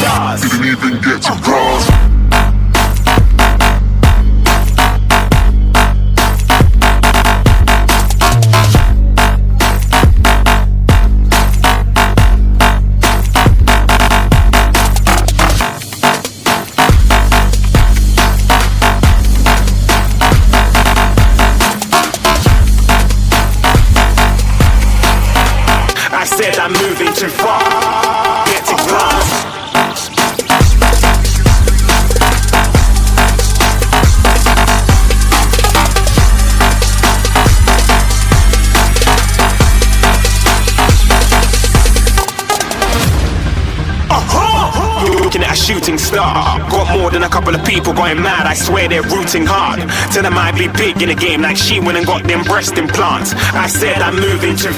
stars. Didn't even get to cross. I said I'm moving too far. Get to class. Looking at a shooting star. Got more than a couple of people going mad. I swear they're rooting hard. Tell them I'd be big in the game like she went and got them breast implants. I said I'm moving too